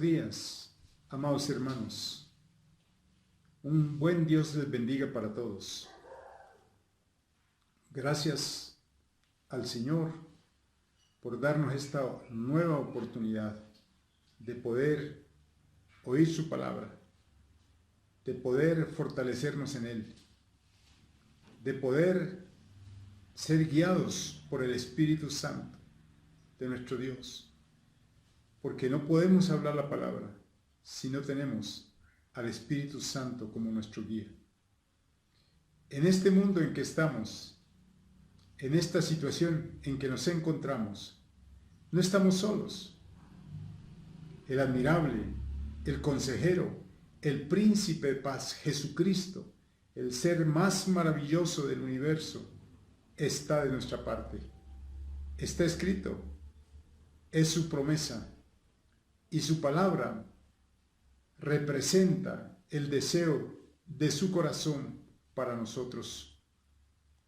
buenos días, amados hermanos. Un buen Dios les bendiga para todos. Gracias al Señor por darnos esta nueva oportunidad de poder oír su palabra, de poder fortalecernos en Él, de poder ser guiados por el Espíritu Santo de nuestro Dios. Porque no podemos hablar la palabra si no tenemos al Espíritu Santo como nuestro guía. En este mundo en que estamos, en esta situación en que nos encontramos, no estamos solos. El admirable, el consejero, el príncipe de paz, Jesucristo, el ser más maravilloso del universo, está de nuestra parte. Está escrito, es su promesa. Y su palabra representa el deseo de su corazón para nosotros.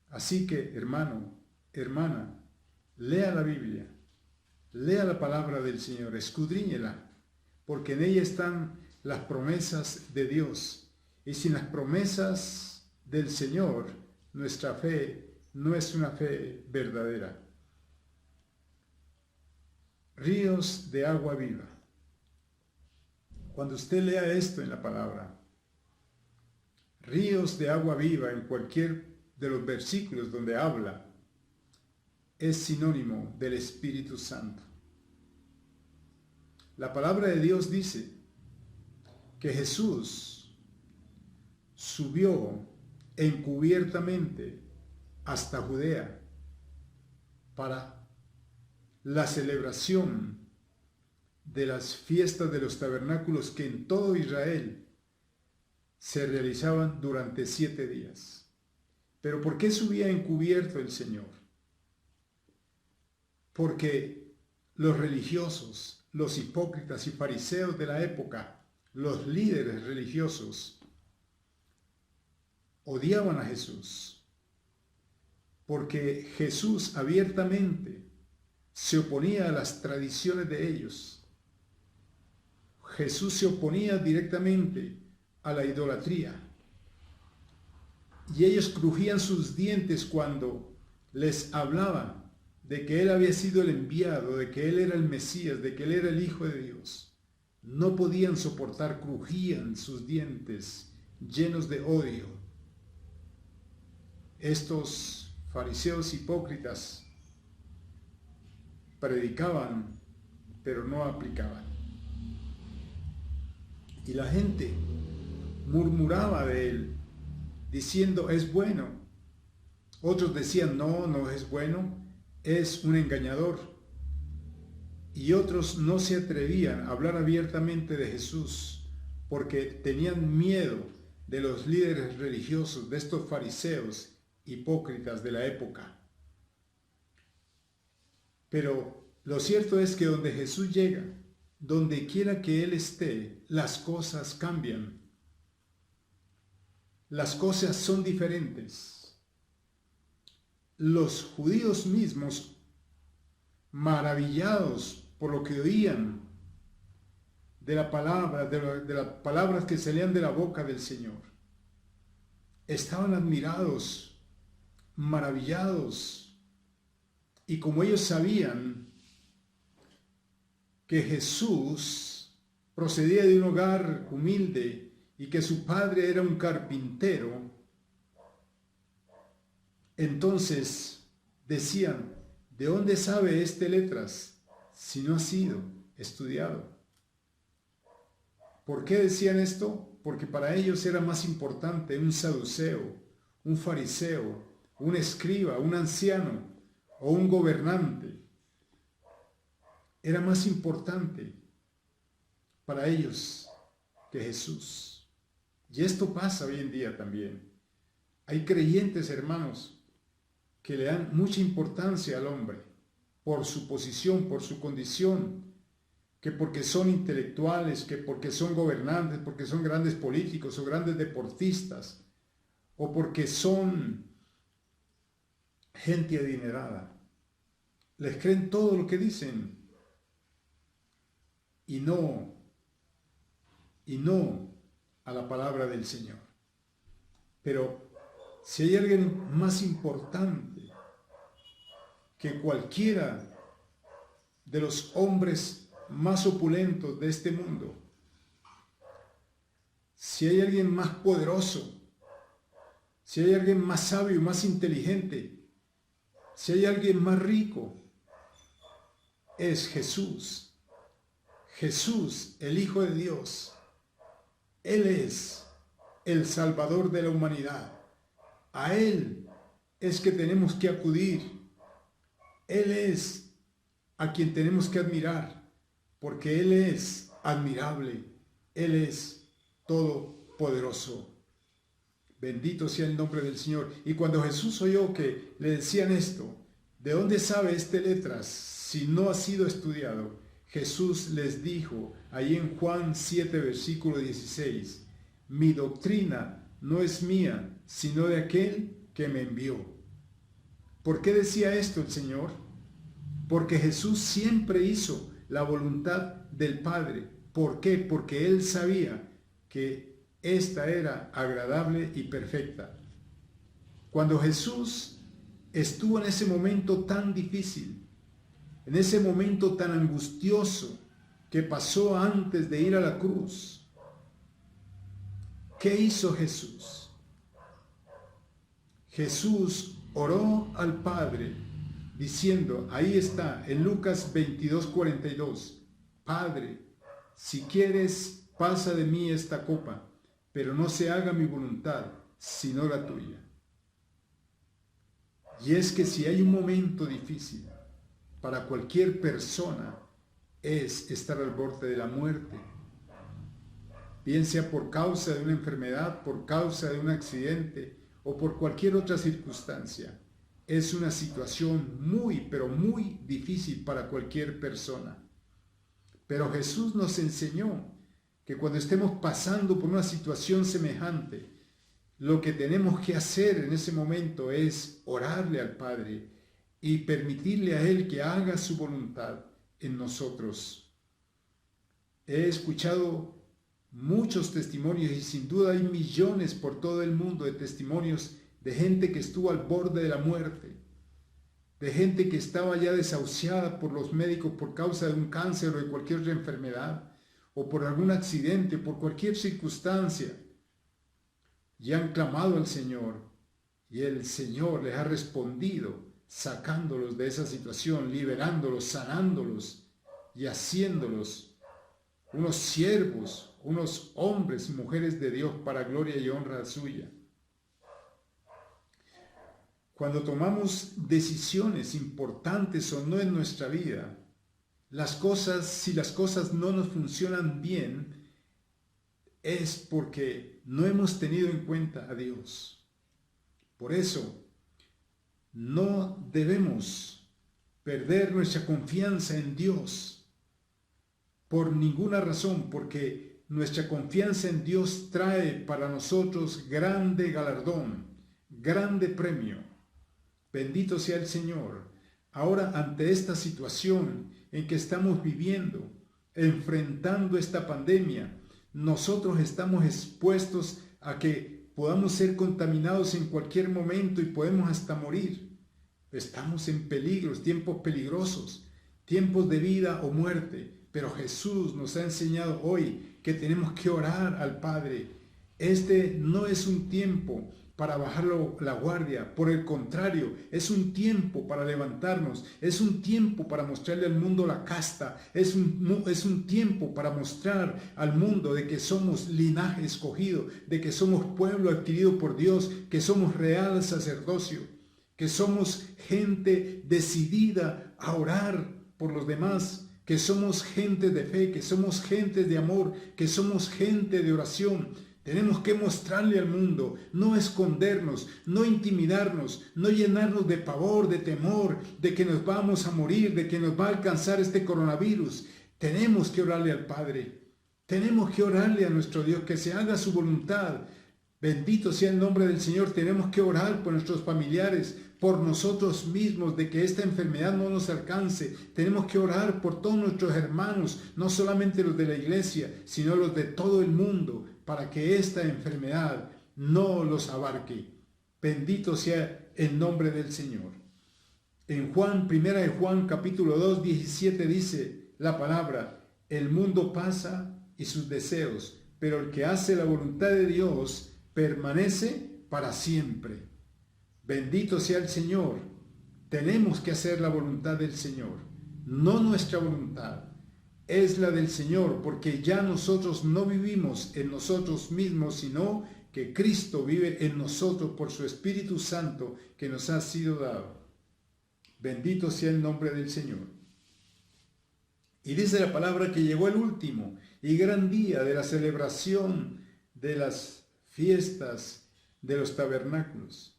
Así que, hermano, hermana, lea la Biblia, lea la palabra del Señor, escudriñela, porque en ella están las promesas de Dios. Y sin las promesas del Señor, nuestra fe no es una fe verdadera. Ríos de agua viva. Cuando usted lea esto en la palabra, ríos de agua viva en cualquier de los versículos donde habla, es sinónimo del Espíritu Santo. La palabra de Dios dice que Jesús subió encubiertamente hasta Judea para la celebración de las fiestas de los tabernáculos que en todo Israel se realizaban durante 7 días. ¿Pero por qué subía encubierto el Señor? Porque los religiosos, los hipócritas y fariseos de la época, los líderes religiosos, odiaban a Jesús, porque Jesús abiertamente se oponía a las tradiciones de ellos. Jesús se oponía directamente a la idolatría. Y ellos crujían sus dientes cuando les hablaba de que Él había sido el enviado, de que Él era el Mesías, de que Él era el Hijo de Dios. No podían soportar, crujían sus dientes llenos de odio. Estos fariseos hipócritas predicaban, pero no aplicaban. Y la gente murmuraba de Él, diciendo, es bueno. Otros decían, no, no es bueno, es un engañador. Y otros no se atrevían a hablar abiertamente de Jesús, porque tenían miedo de los líderes religiosos, de estos fariseos hipócritas de la época. Pero lo cierto es que donde Jesús llega, donde quiera que Él esté, las cosas cambian. Las cosas son diferentes. Los judíos mismos, maravillados por lo que oían de la palabra, de las palabras que salían de la boca del Señor, estaban admirados, maravillados. Y como ellos sabían que Jesús procedía de un hogar humilde y que su padre era un carpintero, entonces decían, ¿de dónde sabe este letras si no ha sido estudiado? ¿Por qué decían esto? Porque para ellos era más importante un saduceo, un fariseo, un escriba, un anciano o un gobernante. Era más importante para ellos que Jesús. Y esto pasa hoy en día también. Hay creyentes, hermanos, que le dan mucha importancia al hombre por su posición, por su condición, que porque son intelectuales, que porque son gobernantes, porque son grandes políticos o grandes deportistas, o porque son gente adinerada. Les creen todo lo que dicen y no y no a la palabra del Señor. Pero si hay alguien más importante que cualquiera de los hombres más opulentos de este mundo, si hay alguien más poderoso, si hay alguien más sabio, más inteligente, si hay alguien más rico, es Jesús. Jesús, el Hijo de Dios. Él es el Salvador de la humanidad. A Él es que tenemos que acudir. Él es a quien tenemos que admirar, porque Él es admirable. Él es todopoderoso. Bendito sea el nombre del Señor. Y cuando Jesús oyó que le decían esto, ¿de dónde sabe este letras si no ha sido estudiado? Jesús les dijo, ahí en Juan 7, versículo 16, mi doctrina no es mía, sino de aquel que me envió. ¿Por qué decía esto el Señor? Porque Jesús siempre hizo la voluntad del Padre. ¿Por qué? Porque Él sabía que esta era agradable y perfecta. Cuando Jesús estuvo en ese momento tan difícil, en ese momento tan angustioso que pasó antes de ir a la cruz, ¿qué hizo Jesús? Jesús oró al Padre diciendo, ahí está, en Lucas 22:42, Padre, si quieres, pasa de mí esta copa, pero no se haga mi voluntad, sino la tuya. Y es que si hay un momento difícil para cualquier persona, es estar al borde de la muerte, bien sea por causa de una enfermedad, por causa de un accidente o por cualquier otra circunstancia. Es una situación muy, pero muy difícil para cualquier persona. Pero Jesús nos enseñó que cuando estemos pasando por una situación semejante, lo que tenemos que hacer en ese momento es orarle al Padre y permitirle a Él que haga su voluntad en nosotros. He escuchado muchos testimonios y sin duda hay millones por todo el mundo de testimonios de gente que estuvo al borde de la muerte, de gente que estaba ya desahuciada por los médicos por causa de un cáncer o de cualquier otra enfermedad, o por algún accidente, por cualquier circunstancia, y han clamado al Señor, y el Señor les ha respondido, sacándolos de esa situación, liberándolos, sanándolos, y haciéndolos unos siervos, unos hombres y mujeres de Dios para gloria y honra suya. Cuando tomamos decisiones importantes o no en nuestra vida, si las cosas no nos funcionan bien, es porque no hemos tenido en cuenta a Dios. Por eso, no debemos perder nuestra confianza en Dios por ninguna razón, porque nuestra confianza en Dios trae para nosotros grande galardón, grande premio. Bendito sea el Señor. Ahora, ante esta situación en que estamos viviendo, enfrentando esta pandemia, nosotros estamos expuestos a que podamos ser contaminados en cualquier momento y podemos hasta morir. Estamos en peligros, tiempos peligrosos, tiempos de vida o muerte, pero Jesús nos ha enseñado hoy que tenemos que orar al Padre. Este no es un tiempo para bajar la guardia, por el contrario, es un tiempo para levantarnos, es un tiempo para mostrarle al mundo la casta, es un tiempo para mostrar al mundo de que somos linaje escogido, de que somos pueblo adquirido por Dios, que somos real sacerdocio, que somos gente decidida a orar por los demás, que somos gente de fe, que somos gente de amor, que somos gente de oración. Tenemos que mostrarle al mundo, no escondernos, no intimidarnos, no llenarnos de pavor, de temor, de que nos vamos a morir, de que nos va a alcanzar este coronavirus. Tenemos que orarle al Padre, tenemos que orarle a nuestro Dios, que se haga su voluntad. Bendito sea el nombre del Señor. Tenemos que orar por nuestros familiares, por nosotros mismos, de que esta enfermedad no nos alcance. Tenemos que orar por todos nuestros hermanos, no solamente los de la iglesia, sino los de todo el mundo, para que esta enfermedad no los abarque. Bendito sea el nombre del Señor. En Primera de Juan, capítulo 2, 17 dice la palabra: el mundo pasa y sus deseos, pero el que hace la voluntad de Dios permanece para siempre. Bendito sea el Señor. Tenemos que hacer la voluntad del Señor, no nuestra voluntad, es la del Señor, porque ya nosotros no vivimos en nosotros mismos, sino que Cristo vive en nosotros por su Espíritu Santo que nos ha sido dado. Bendito sea el nombre del Señor. Y dice la palabra que llegó el último y gran día de la celebración de las fiestas de los tabernáculos.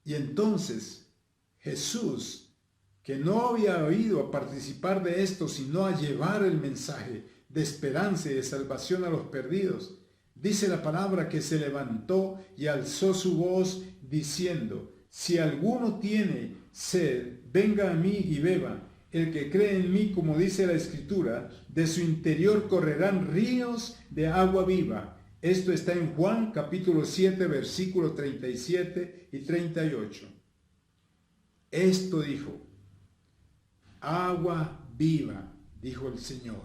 Y entonces Jesús, que no había ido a participar de esto, sino a llevar el mensaje de esperanza y de salvación a los perdidos, dice la palabra que se levantó y alzó su voz diciendo: si alguno tiene sed, venga a mí y beba. El que cree en mí, como dice la Escritura, de su interior correrán ríos de agua viva. Esto está en Juan capítulo 7, versículos 37 y 38. Esto dijo: agua viva, dijo el Señor.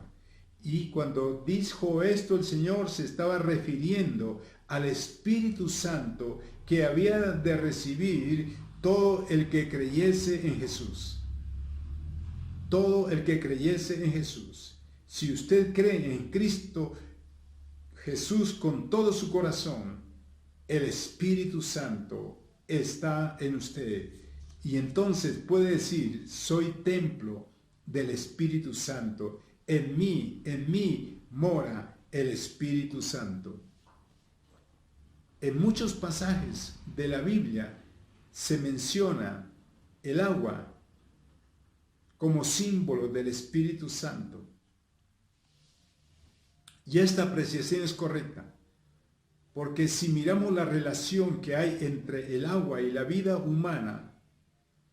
Y cuando dijo esto el Señor, se estaba refiriendo al Espíritu Santo que había de recibir todo el que creyese en Jesús. Todo el que creyese en Jesús. Si usted cree en Cristo Jesús con todo su corazón, el Espíritu Santo está en usted. Y entonces puede decir: soy templo del Espíritu Santo. En mí mora el Espíritu Santo. En muchos pasajes de la Biblia se menciona el agua como símbolo del Espíritu Santo. Y esta apreciación es correcta, porque si miramos la relación que hay entre el agua y la vida humana,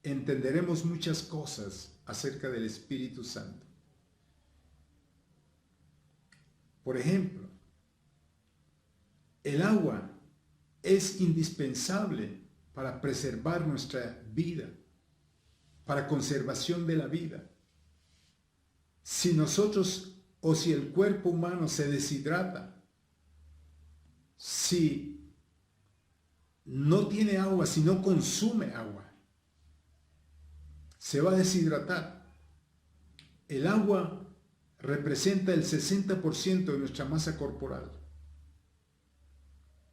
entenderemos muchas cosas acerca del Espíritu Santo. Por ejemplo, el agua es indispensable para preservar nuestra vida, para conservación de la vida. Si nosotros o si el cuerpo humano se deshidrata, si no tiene agua, si no consume agua, se va a deshidratar. El agua representa el 60% de nuestra masa corporal.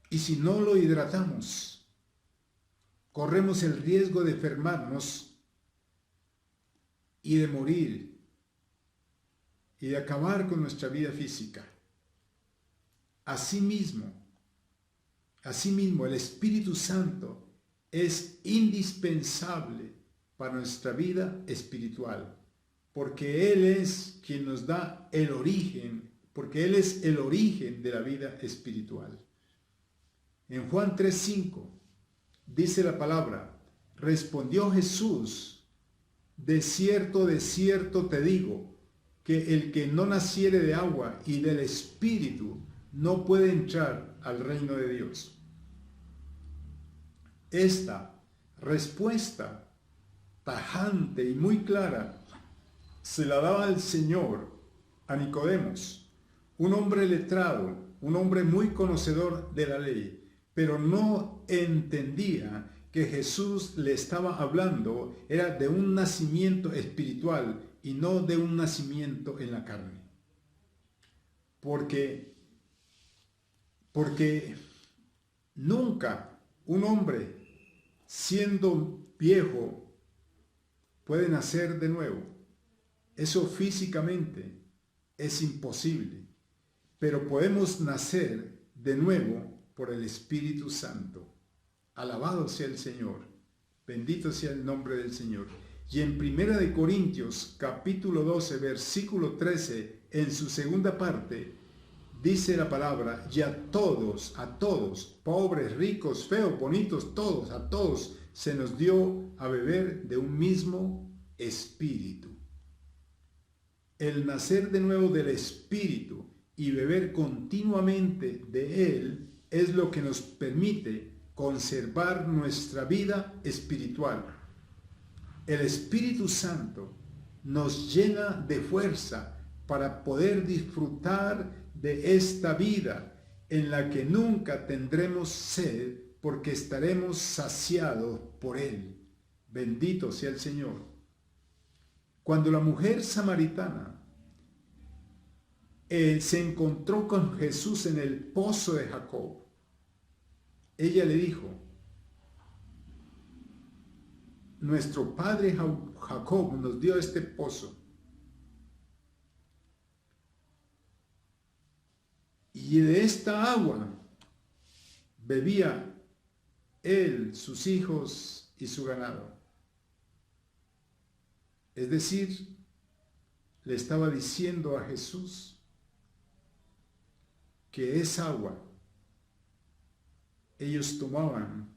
Y si no lo hidratamos, corremos el riesgo de enfermarnos y de morir y de acabar con nuestra vida física. Asimismo, el Espíritu Santo es indispensable para nuestra vida espiritual, porque Él es quien nos da el origen, porque Él es el origen de la vida espiritual. En Juan 3:5 dice la palabra: respondió Jesús: de cierto te digo, que el que no naciere de agua y del Espíritu no puede entrar al reino de Dios. Esta respuesta tajante y muy clara se la daba el Señor a Nicodemos, un hombre letrado, un hombre muy conocedor de la ley, pero no entendía que Jesús le estaba hablando era de un nacimiento espiritual y no de un nacimiento en la carne. Porque nunca un hombre siendo viejo puede nacer de nuevo. Eso físicamente es imposible, pero podemos nacer de nuevo por el Espíritu Santo. Alabado sea el Señor, bendito sea el nombre del Señor. Y en 1 Corintios capítulo 12 versículo 13, en su segunda parte, dice la palabra: y a todos, pobres, ricos, feos, bonitos, todos, a todos, se nos dio a beber de un mismo espíritu. El nacer de nuevo del espíritu y beber continuamente de él es lo que nos permite conservar nuestra vida espiritual. El Espíritu Santo nos llena de fuerza para poder disfrutar de esta vida en la que nunca tendremos sed porque estaremos saciados por Él. Bendito sea el Señor. Cuando la mujer samaritana se encontró con Jesús en el pozo de Jacob, ella le dijo: nuestro padre Jacob nos dio este pozo y de esta agua bebía él, sus hijos y su ganado. Es decir, le estaba diciendo a Jesús que esa agua ellos tomaban,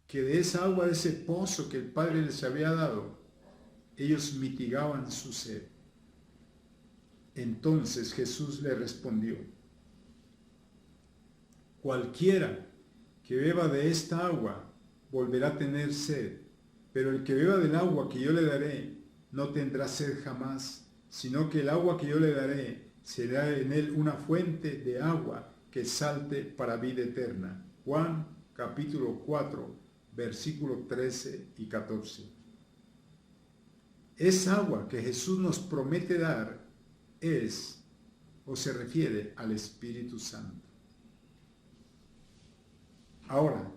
que de esa agua, de ese pozo que el Padre les había dado, ellos mitigaban su sed. Entonces Jesús le respondió: cualquiera que beba de esta agua volverá a tener sed, pero el que beba del agua que yo le daré no tendrá sed jamás, sino que el agua que yo le daré será en él una fuente de agua que salte para vida eterna. Juan capítulo 4, versículos 13 y 14. Esa agua que Jesús nos promete dar es o se refiere al Espíritu Santo. Ahora,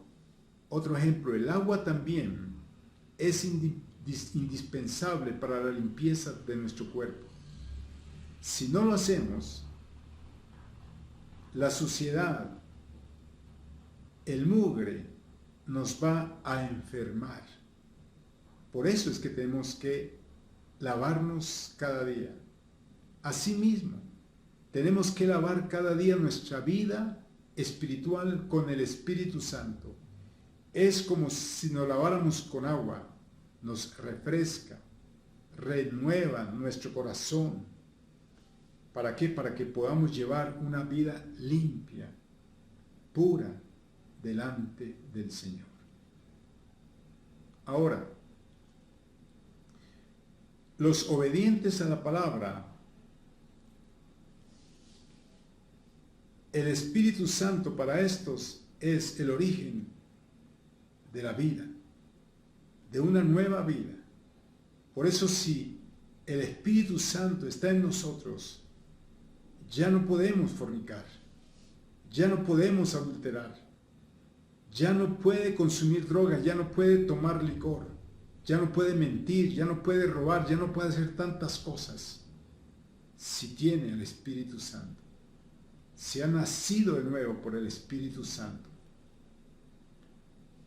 otro ejemplo: el agua también es indispensable para la limpieza de nuestro cuerpo. Si no lo hacemos, la suciedad, el mugre, nos va a enfermar. Por eso es que tenemos que lavarnos cada día. Asimismo, tenemos que lavar cada día nuestra vida espiritual con el Espíritu Santo. Es como si nos laváramos con agua, nos refresca, renueva nuestro corazón. ¿Para qué? Para que podamos llevar una vida limpia, pura, delante del Señor. Ahora, los obedientes a la palabra, el Espíritu Santo para estos es el origen de la vida, de una nueva vida. Por eso, si el Espíritu Santo está en nosotros, ya no podemos fornicar, ya no podemos adulterar, ya no puede consumir drogas, ya no puede tomar licor, ya no puede mentir, ya no puede robar, ya no puede hacer tantas cosas. Si tiene el Espíritu Santo, si ha nacido de nuevo por el Espíritu Santo.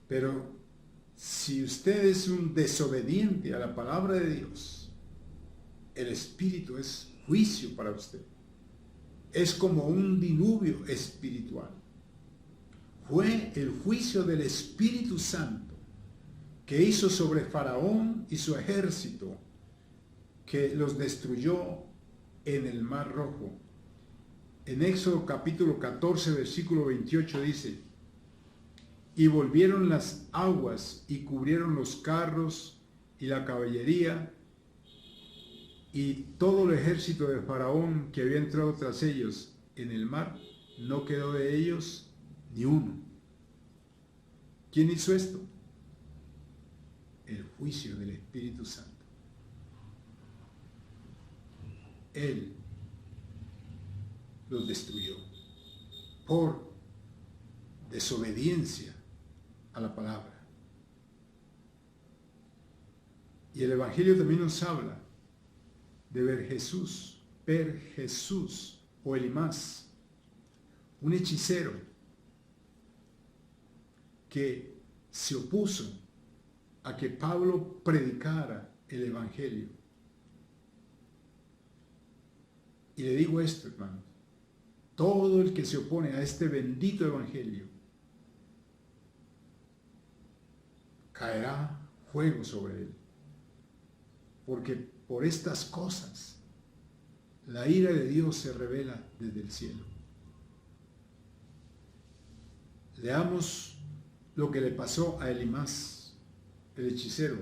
Pero si usted es un desobediente a la palabra de Dios, el Espíritu es juicio para usted. Es como un diluvio espiritual. Fue el juicio del Espíritu Santo que hizo sobre Faraón y su ejército, que los destruyó en el Mar Rojo. En Éxodo capítulo 14, versículo 28 dice: y volvieron las aguas y cubrieron los carros y la caballería y todo el ejército de Faraón que había entrado tras ellos en el mar, no quedó de ellos ni uno. ¿Quién hizo esto? El juicio del Espíritu Santo. Él los destruyó por desobediencia a la palabra. Y el Evangelio también nos habla de ver Jesús o Elimás, un hechicero que se opuso a que Pablo predicara el Evangelio. Y le digo esto, hermanos: todo el que se opone a este bendito Evangelio caerá fuego sobre él. Porque por estas cosas la ira de Dios se revela desde el cielo. Leamos lo que le pasó a Elimás, el hechicero.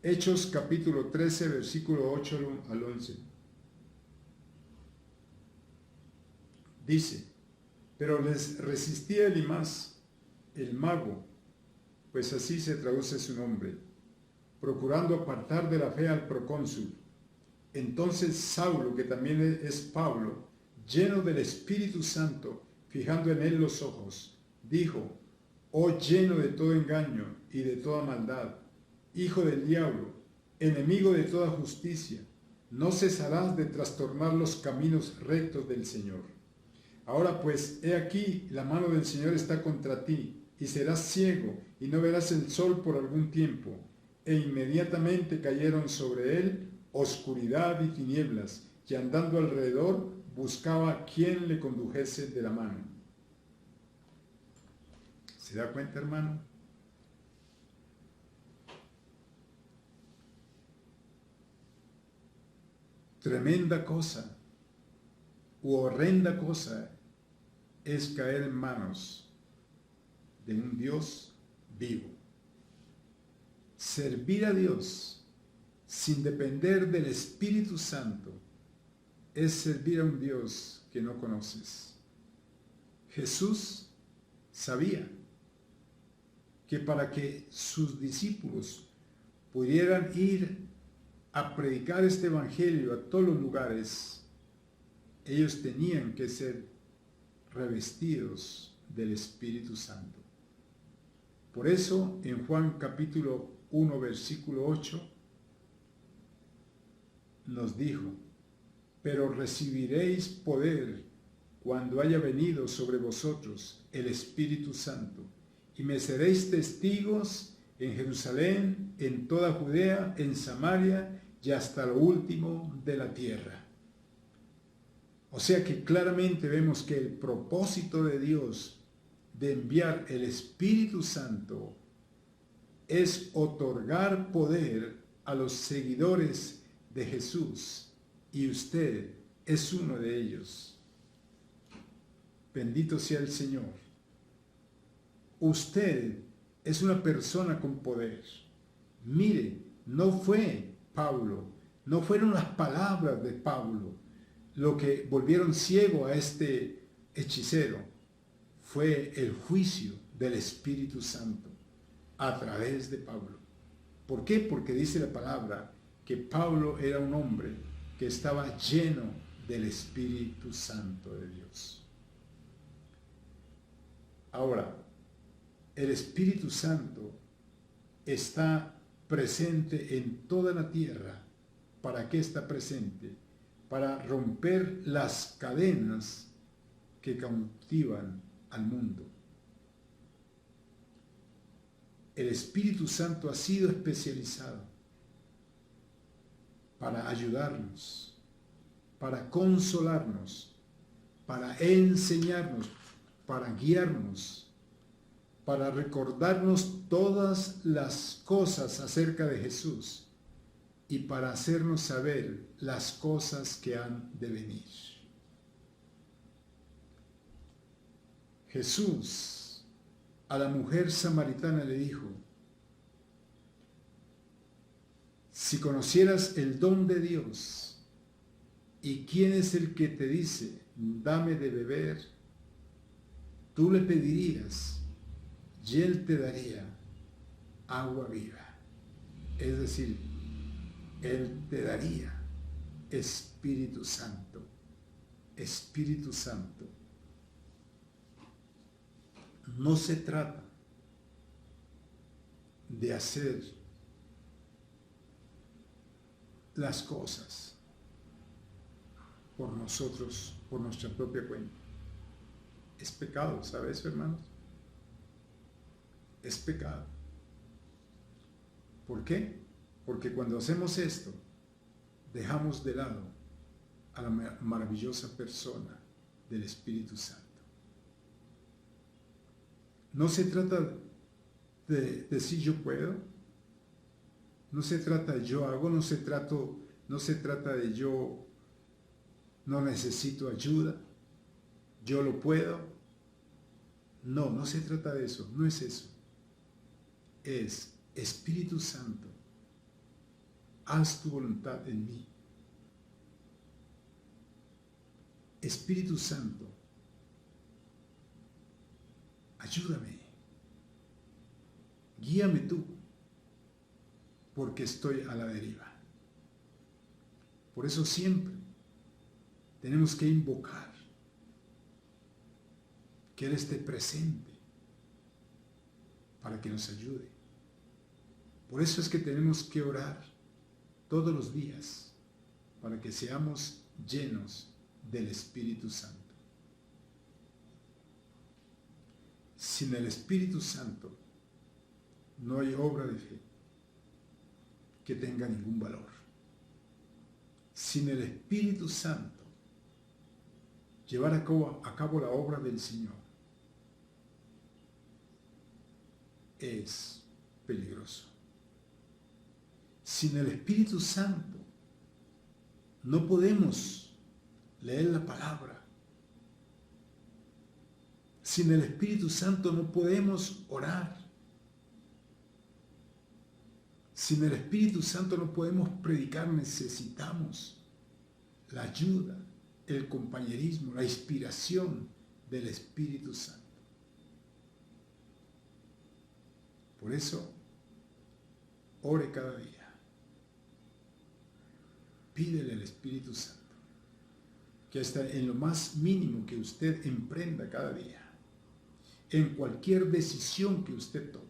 Hechos capítulo 13, versículo 8 al 11. Dice, pero les resistía Elimás, el mago, pues así se traduce su nombre, procurando apartar de la fe al procónsul. Entonces Saulo, que también es Pablo, lleno del Espíritu Santo, fijando en él los ojos, dijo, oh lleno de todo engaño y de toda maldad, hijo del diablo, enemigo de toda justicia, no cesarás de trastornar los caminos rectos del Señor. Ahora pues, he aquí, la mano del Señor está contra ti, y serás ciego, y no verás el sol por algún tiempo. E inmediatamente cayeron sobre él oscuridad y tinieblas, y andando alrededor buscaba a quien le condujese de la mano. ¿Se da cuenta, hermano? Tremenda cosa, u horrenda cosa, es caer en manos de un Dios vivo. Servir a Dios sin depender del Espíritu Santo es servir a un Dios que no conoces. Jesús sabía que para que sus discípulos pudieran ir a predicar este evangelio a todos los lugares, ellos tenían que ser revestidos del Espíritu Santo. Por eso en Juan capítulo 1 versículo 8 nos dijo, pero recibiréis poder cuando haya venido sobre vosotros el Espíritu Santo, y me seréis testigos en Jerusalén, en toda Judea, en Samaria y hasta lo último de la tierra. O sea que claramente vemos que el propósito de Dios de enviar el Espíritu Santo es otorgar poder a los seguidores de Jesús, y usted es uno de ellos. Bendito sea el Señor. Usted es una persona con poder. Mire, no fue Pablo, no fueron las palabras de Pablo lo que volvieron ciego a este hechicero, fue el juicio del Espíritu Santo a través de Pablo. ¿Por qué? Porque dice la palabra que Pablo era un hombre que estaba lleno del Espíritu Santo de Dios. Ahora, el Espíritu Santo está presente en toda la tierra. ¿Para qué está presente? Para romper las cadenas que cautivan al mundo. El Espíritu Santo ha sido especializado para ayudarnos, para consolarnos, para enseñarnos, para guiarnos, para recordarnos todas las cosas acerca de Jesús y para hacernos saber las cosas que han de venir. Jesús a la mujer samaritana le dijo, si conocieras el don de Dios y quién es el que te dice, dame de beber, tú le pedirías y él te daría agua viva. Es decir, él te daría Espíritu Santo. Espíritu Santo. No se trata de hacer las cosas por nosotros, por nuestra propia cuenta. Es pecado, ¿sabes, hermanos? Es pecado. ¿Por qué? Porque cuando hacemos esto, dejamos de lado a la maravillosa persona del Espíritu Santo. No se trata de decir yo puedo, no se trata de yo hago, no se trata de yo no necesito ayuda, yo lo puedo. No, no se trata de eso, no es eso. Es Espíritu Santo, haz tu voluntad en mí. Espíritu Santo, ayúdame, guíame tú, porque estoy a la deriva. Por eso siempre tenemos que invocar que Él esté presente para que nos ayude. Por eso es que tenemos que orar todos los días para que seamos llenos del Espíritu Santo. Sin el Espíritu Santo no hay obra de fe que tenga ningún valor. Sin el Espíritu Santo llevar a cabo la obra del Señor es peligroso. Sin el Espíritu Santo no podemos leer la palabra. Sin el Espíritu Santo no podemos orar. Sin el Espíritu Santo no podemos predicar. Necesitamos la ayuda, el compañerismo, la inspiración del Espíritu Santo. Por eso, ore cada día. Pídele al Espíritu Santo que hasta en lo más mínimo que usted emprenda cada día, en cualquier decisión que usted tome,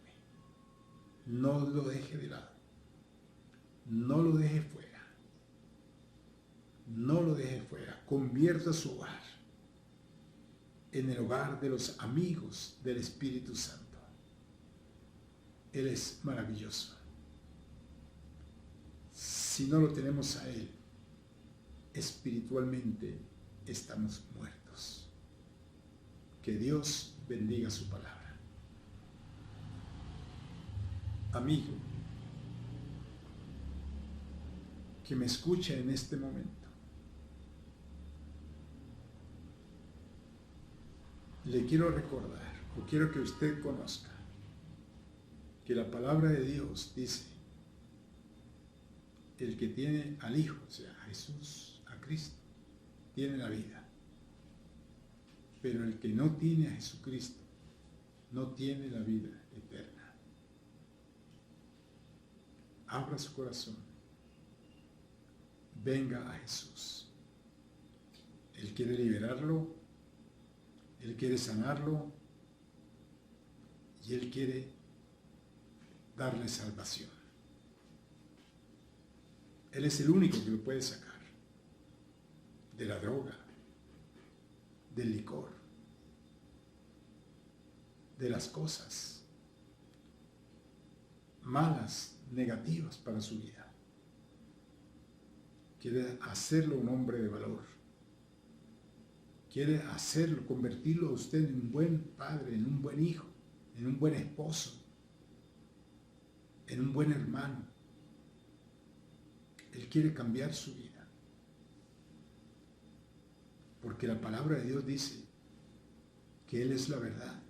no lo deje de lado, no lo deje fuera, no lo deje fuera. Convierta su hogar en el hogar de los amigos del Espíritu Santo. Él es maravilloso. Si no lo tenemos a Él, espiritualmente estamos muertos. Que Dios bendiga su palabra. Amigo, que me escucha en este momento, le quiero recordar, o quiero que usted conozca, que la palabra de Dios dice: el que tiene al Hijo, o sea, a Jesús, a Cristo, tiene la vida. Pero el que no tiene a Jesucristo, no tiene la vida eterna. Abra su corazón. Venga a Jesús. Él quiere liberarlo, Él quiere sanarlo y Él quiere darle salvación. Él es el único que lo puede sacar de la droga, del licor, de las cosas malas, negativas para su vida. Quiere hacerlo un hombre de valor. Quiere hacerlo, convertirlo a usted en un buen padre, en un buen hijo, en un buen esposo, en un buen hermano. Él quiere cambiar su vida. Porque la palabra de Dios dice que Él es la verdad.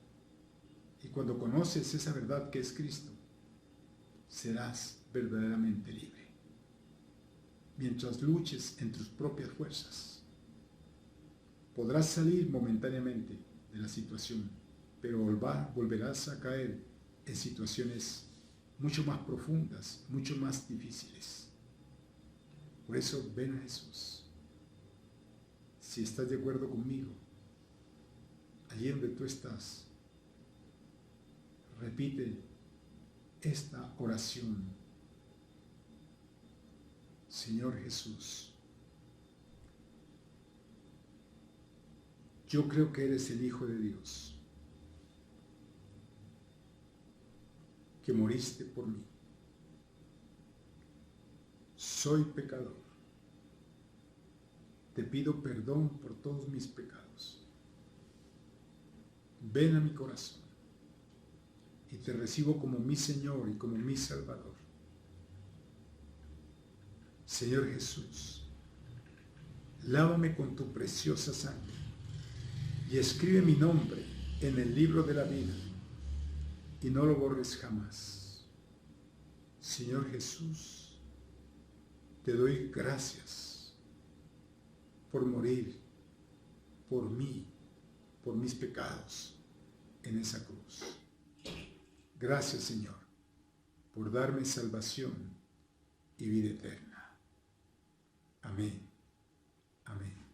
Y cuando conoces esa verdad que es Cristo, serás verdaderamente libre. Mientras luches en tus propias fuerzas, podrás salir momentáneamente de la situación, pero volverás a caer en situaciones mucho más profundas, mucho más difíciles. Por eso ven a Jesús. Si estás de acuerdo conmigo, allí donde tú estás, repite esta oración: Señor Jesús, yo creo que eres el Hijo de Dios, que moriste por mí. Soy pecador. Te pido perdón por todos mis pecados. Ven a mi corazón y te recibo como mi Señor y como mi Salvador. Señor Jesús, lávame con tu preciosa sangre y escribe mi nombre en el libro de la vida y no lo borres jamás. Señor Jesús, te doy gracias por morir por mí, por mis pecados en esa cruz. Gracias, Señor, por darme salvación y vida eterna. Amén. Amén.